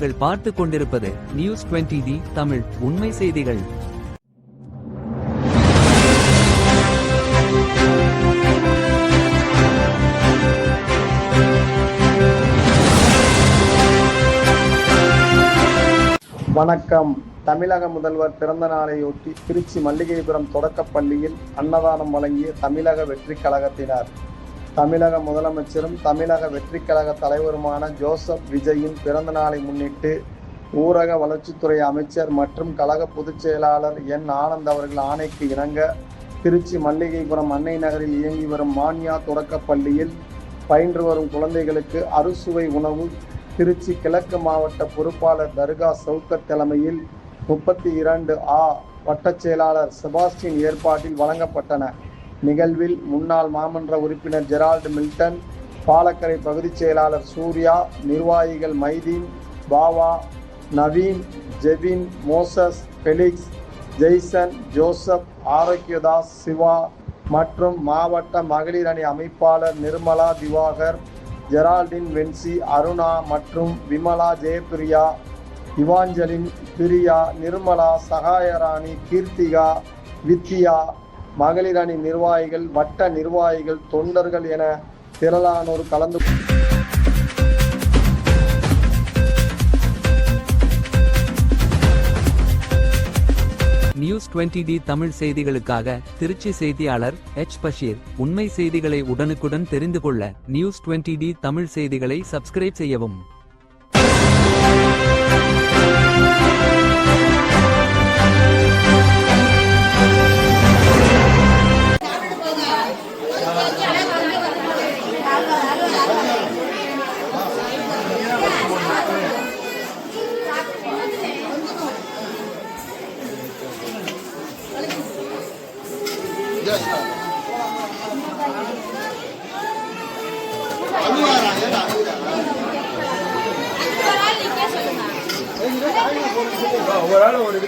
நீங்கள் பார்த்து கொண்டிருப்பது நியூஸ் 20D தமிழ் உண்மை செய்திகள். வணக்கம். தமிழக முதல்வர் பிறந்த நாளையொட்டி திருச்சி மல்லிகைபுரம் தொடக்கப்பள்ளியில் அன்னதானம் வழங்கிய தமிழக வெற்றிக் கழகத்தினர். தமிழக முதலமைச்சரும் தமிழக வெற்றிக் கழக தலைவருமான ஜோசப் விஜயின் பிறந்த நாளை முன்னிட்டு ஊரக வளர்ச்சித்துறை அமைச்சர் மற்றும் கழக பொதுச் செயலாளர் என் ஆனந்த் அவர்கள் ஆணைக்கு இணங்க திருச்சி மல்லிகைபுரம் அன்னை நகரில் இயங்கி வரும் மான்யா தொடக்கப்பள்ளியில் பயின்று வரும் குழந்தைகளுக்கு அறுசுவை உணவு திருச்சி கிழக்கு மாவட்ட பொறுப்பாளர் தர்கா சவுக்கத் தலைமையில் 32A வட்டச் செயலாளர் செபாஸ்டின் ஏற்பாட்டில் வழங்கப்பட்டன. நிகழ்வில் முன்னாள் மாமன்ற உறுப்பினர் ஜெரால்டு மில்டன், பாலக்கரை பகுதிச் செயலாளர் சூர்யா, நிர்வாகிகள் மைதீன், பாவா, நவீன், ஜெபின், மோசஸ், பெலிக்ஸ், ஜெய்சன், ஜோசப், ஆரோக்கியதாஸ், சிவா மற்றும் மாவட்ட மகளிர் அணி அமைப்பாளர் நிர்மலா திவாகர், ஜெரால்டின் வென்சி, அருணா மற்றும் விமலா, ஜெயபிரியா, இவாஞ்சலின், பிரியா, நிர்மலா, சகாயராணி, கீர்த்திகா, வித்யா, மகளிர் அணி நிர்வாகிகள், வட்ட நிர்வாகிகள், தொண்டர்கள் என திரளானோர் கலந்து நியூஸ் 20D தமிழ் செய்திகளுக்காக திருச்சி செய்தியாளர் எச். பஷீர். உண்மை செய்திகளை உடனுக்குடன் தெரிந்து கொள்ள நியூஸ் 20D தமிழ் செய்திகளை சப்ஸ்கிரைப் செய்யவும். ஒரு